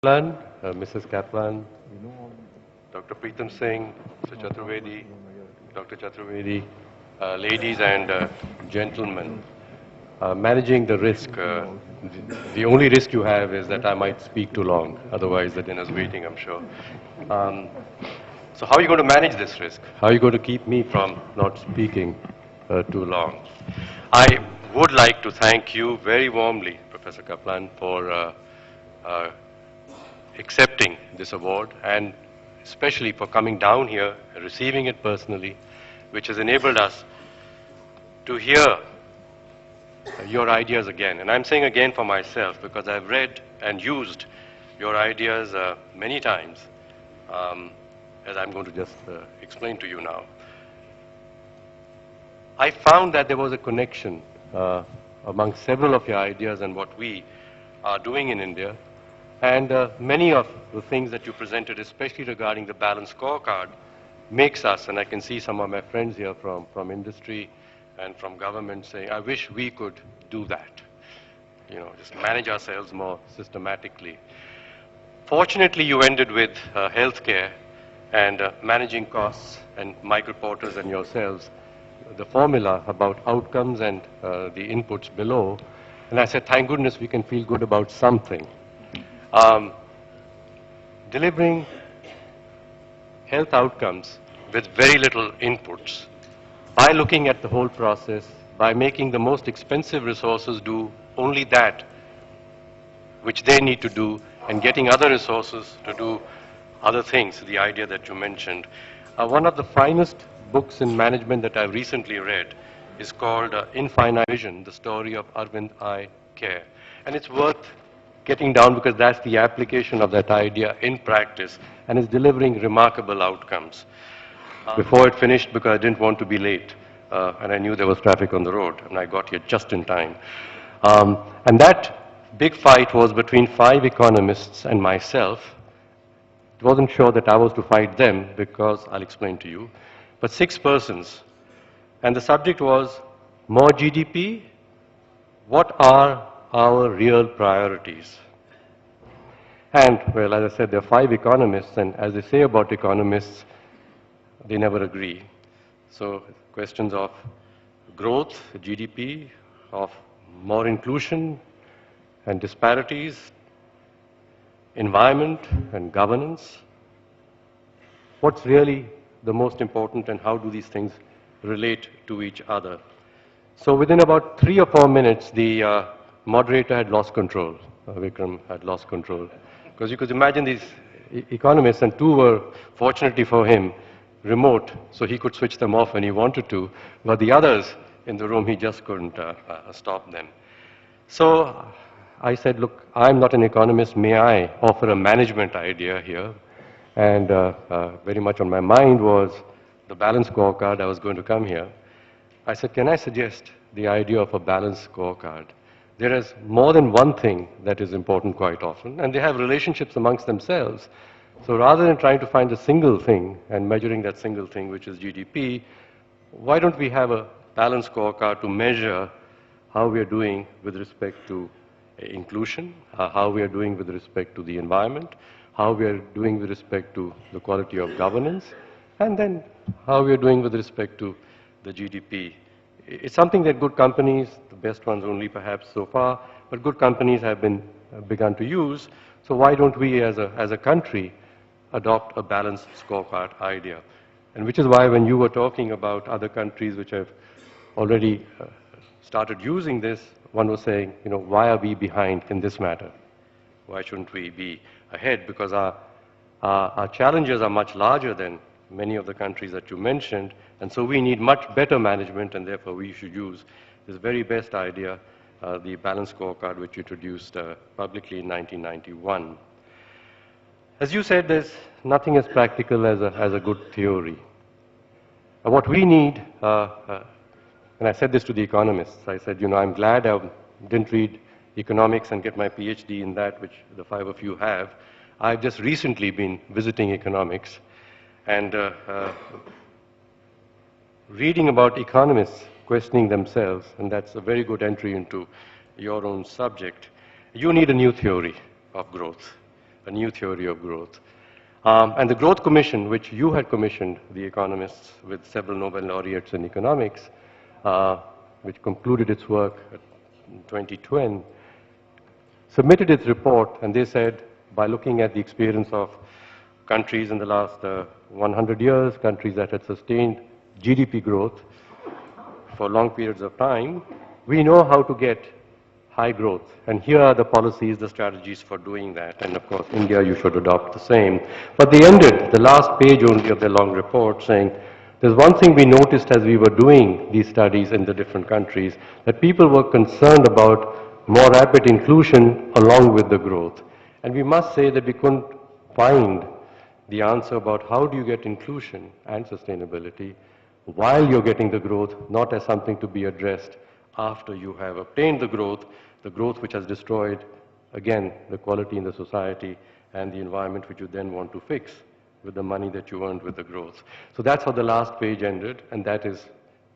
Kaplan, Mrs. Kaplan, Dr. Preetham Singh, Mr. Chaturvedi, Dr. Chaturvedi, ladies and gentlemen, managing the risk. The only risk you have is that I might speak too long. Otherwise, the dinner's waiting, I'm sure. So how are you going to manage this risk? How are you going to keep me from not speaking too long? I would like to thank you very warmly, Professor Kaplan, for accepting this award and especially for coming down here and receiving it personally, which has enabled us to hear your ideas again. And I'm saying again for myself because I've read and used your ideas many times, as I'm going to just explain to you now. I found that there was a connection among several of your ideas and what we are doing in India. And many of the things that you presented, especially regarding the balanced scorecard, makes us, and I can see some of my friends here from industry and from government saying, I wish we could do that. You know, just manage ourselves more systematically. Fortunately, you ended with healthcare and managing costs, and Michael Porter's and yourselves, the formula about outcomes and the inputs below. And I said, thank goodness we can feel good about something. Delivering health outcomes with very little inputs, by looking at the whole process, by making the most expensive resources do only that which they need to do, and getting other resources to do other things, the idea that you mentioned. One of the finest books in management that I've recently read is called Infinite Vision, the story of Arvind Eye Care. And it's worth getting down because that's the application of that idea in practice and is delivering remarkable outcomes. Before it finished, because I didn't want to be late, and I knew there was traffic on the road, and I got here just in time. And that big fight was between 5 economists and myself. It wasn't sure that I was to fight them because I'll explain to you, but 6 persons. And the subject was more GDP, what are our real priorities? And, well, as I said, there are 5 economists, and as they say about economists, they never agree. So questions of growth, GDP, of more inclusion and disparities, environment and governance. What's really the most important and how do these things relate to each other? So within about 3 or 4 minutes, the moderator had lost control. Vikram had lost control. Because you could imagine these economists, and 2 were, fortunately for him, remote, so he could switch them off when he wanted to, but the others in the room, he just couldn't stop them. So I said, look, I'm not an economist, may I offer a management idea here? And very much on my mind was the balanced scorecard. I was going to come here. I said, can I suggest the idea of a balanced scorecard? There is more than one thing that is important quite often, and they have relationships amongst themselves. So rather than trying to find a single thing and measuring that single thing, which is GDP, why don't we have a balanced scorecard to measure how we are doing with respect to inclusion, how we are doing with respect to the environment, how we are doing with respect to the quality of governance, and then how we are doing with respect to the GDP. It's something that good companies, the best ones only perhaps so far, but good companies have begun to use. So why don't we as a country adopt a balanced scorecard idea? And which is why when you were talking about other countries which have already started using this, one was saying, you know, why are we behind in this matter? Why shouldn't we be ahead? Because our challenges are much larger than many of the countries that you mentioned, and so we need much better management, and therefore we should use this very best idea, the balanced scorecard, which you introduced publicly in 1991. As you said, there's nothing as practical as a good theory. What we need, and I said this to the economists, I said, you know, I'm glad I didn't read economics and get my PhD in that, which the 5 of you have. I've just recently been visiting economics and reading about economists questioning themselves, and that's a very good entry into your own subject. You need a new theory of growth. a new theory of growth. And the Growth Commission, which you had commissioned, the economists, with several Nobel laureates in economics, which concluded its work in 2010, submitted its report, and they said, by looking at the experience of countries in the last 100 years, countries that had sustained GDP growth for long periods of time, we know how to get high growth. And here are the policies, the strategies for doing that. And of course, India, you should adopt the same. But they ended the last page only of their long report saying, there's one thing we noticed as we were doing these studies in the different countries, that people were concerned about more rapid inclusion along with the growth. And we must say that we couldn't find the answer about how do you get inclusion and sustainability while you're getting the growth, not as something to be addressed after you have obtained the growth which has destroyed, again, the quality in the society and the environment which you then want to fix with the money that you earned with the growth. So that's how the last page ended, and that is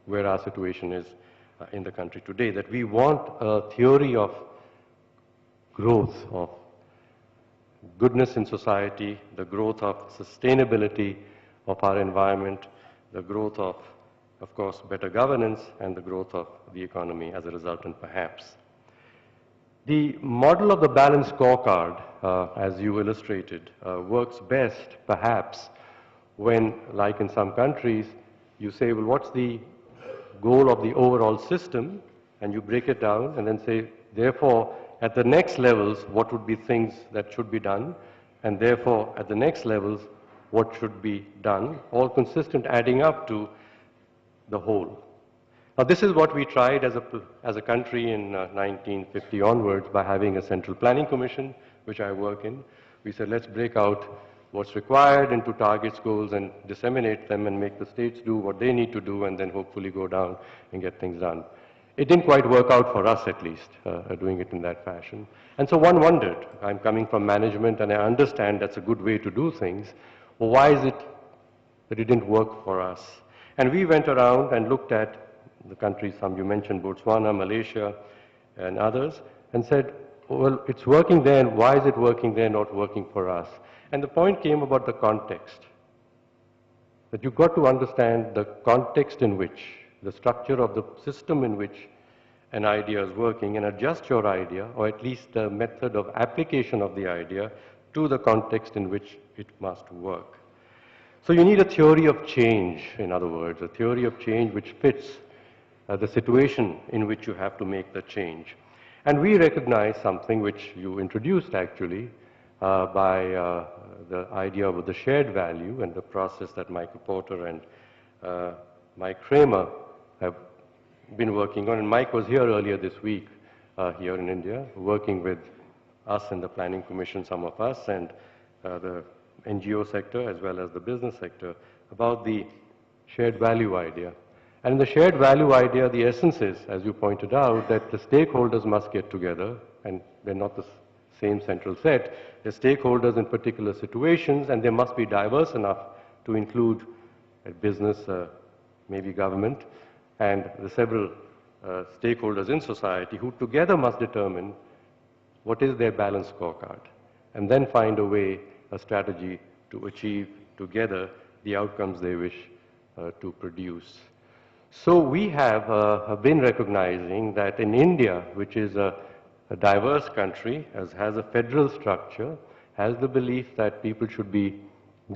where our situation is in the country today, that we want a theory of growth, of goodness in society, the growth of sustainability of our environment, the growth of course, better governance, and the growth of the economy as a resultant, perhaps. The model of the balanced scorecard, as you illustrated, works best, perhaps, when, like in some countries, you say, well, what's the goal of the overall system? And you break it down and then say, therefore, at the next levels, what would be things that should be done? And therefore, at the next levels, what should be done? All consistent, adding up to the whole. Now, this is what we tried as a country in 1950 onwards by having a central planning commission, which I work in. We said, let's break out what's required into targets, goals, and disseminate them and make the states do what they need to do and then hopefully go down and get things done. It didn't quite work out for us, at least, doing it in that fashion. And so one wondered, I'm coming from management and I understand that's a good way to do things. Well, why is it that it didn't work for us? And we went around and looked at the countries, some you mentioned, Botswana, Malaysia, and others, and said, well, it's working there, and why is it working there, not working for us? And the point came about the context, that you've got to understand the context in which, the structure of the system in which an idea is working, and adjust your idea, or at least the method of application of the idea, to the context in which it must work. So you need a theory of change, in other words, a theory of change which fits the situation in which you have to make the change. And we recognize something which you introduced actually by the idea of the shared value and the process that Michael Porter and Mike Kramer have been working on. And Mike was here earlier this week here in India, working with us in the Planning Commission, some of us, and the NGO sector as well as the business sector, about the shared value idea. And in the shared value idea, the essence is, as you pointed out, that the stakeholders must get together, and they're not the same central set. They're stakeholders in particular situations, and they must be diverse enough to include business, maybe government, and the several stakeholders in society who together must determine what is their balanced scorecard, and then find a way, a strategy to achieve together the outcomes they wish to produce. So we have been recognizing that in India, which is a diverse country, has a federal structure, has the belief that people should be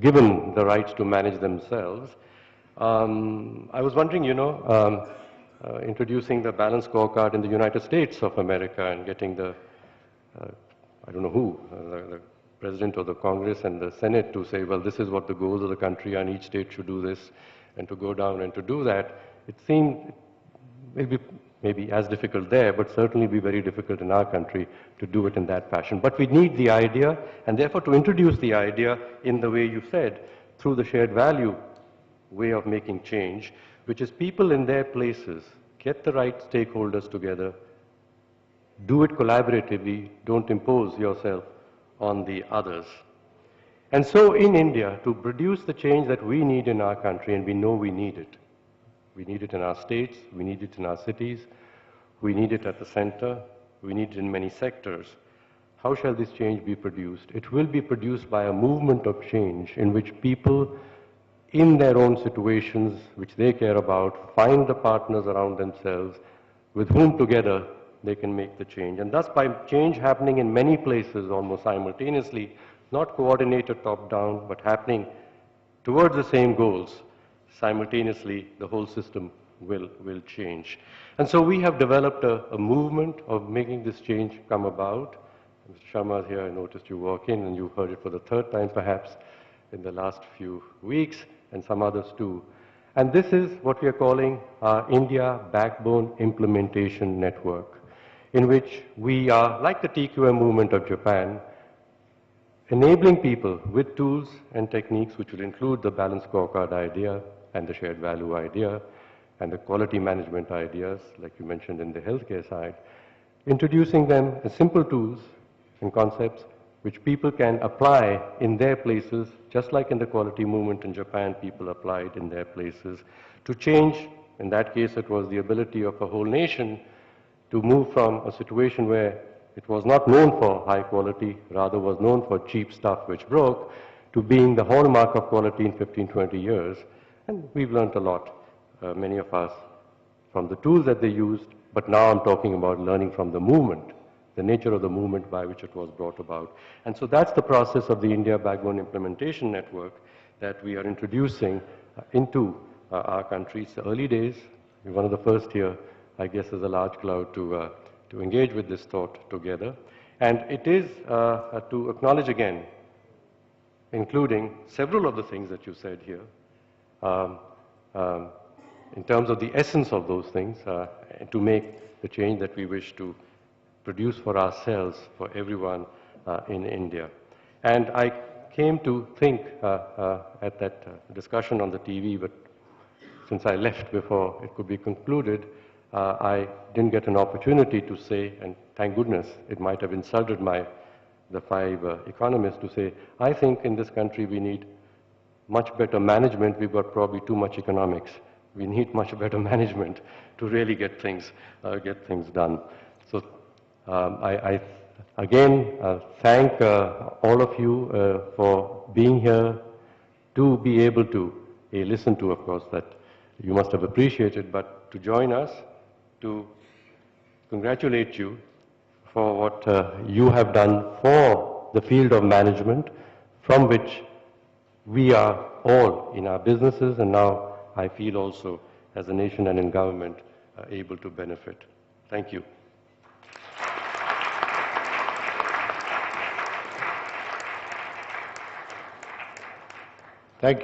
given the rights to manage themselves. I was wondering, introducing the balanced scorecard in the United States of America and getting the, I don't know who, the President of the Congress and the Senate to say, well, this is what the goals of the country are, and each state should do this, and to go down and to do that. It seemed maybe as difficult there, but certainly be very difficult in our country to do it in that fashion. But we need the idea, and therefore to introduce the idea in the way you said, through the shared value way of making change, which is people in their places, get the right stakeholders together, do it collaboratively, don't impose yourself on the others. And so in India, to produce the change that we need in our country, and we know we need it, we need it in our states, we need it in our cities, we need it at the center, we need it in many sectors. how shall this change be produced? It will be produced by a movement of change in which people in their own situations, which they care about, find the partners around themselves with whom together they can make the change. And thus, by change happening in many places almost simultaneously, not coordinated top-down, but happening towards the same goals, simultaneously, the whole system will change. And so we have developed a movement of making this change come about. Mr. Sharma is here, I noticed you walk in, and you've heard it for the third time perhaps in the last few weeks, and some others too. And this is what we are calling our India Backbone Implementation Network, in which we are, like the TQM movement of Japan, enabling people with tools and techniques which will include the balanced scorecard idea and the shared value idea and the quality management ideas, like you mentioned in the healthcare side, introducing them as simple tools and concepts which people can apply in their places, just like in the quality movement in Japan, people applied in their places, to change. In that case, it was the ability of a whole nation to move from a situation where it was not known for high quality, rather was known for cheap stuff which broke, to being the hallmark of quality in 15, 20 years. And we've learned a lot, many of us, from the tools that they used, but now I'm talking about learning from the movement, the nature of the movement by which it was brought about. And so that's the process of the India Backbone Implementation Network that we are introducing into our country. It's the early days. We're one of the first here, I guess, as a large cloud to engage with this thought together. And it is to acknowledge again, including several of the things that you said here, in terms of the essence of those things, to make the change that we wish to produce for ourselves, for everyone in India. And I came to think at that discussion on the TV, but since I left before it could be concluded, I didn't get an opportunity to say, and thank goodness, it might have insulted the five economists to say, I think in this country we need much better management. We've got probably too much economics. We need much better management to really get things done. So I again thank all of you for being here, to be able to listen to, of course, that you must have appreciated, but to join us, to congratulate you for what you have done for the field of management, from which we are all in our businesses, and now I feel also as a nation and in government able to benefit. Thank you. Thank you.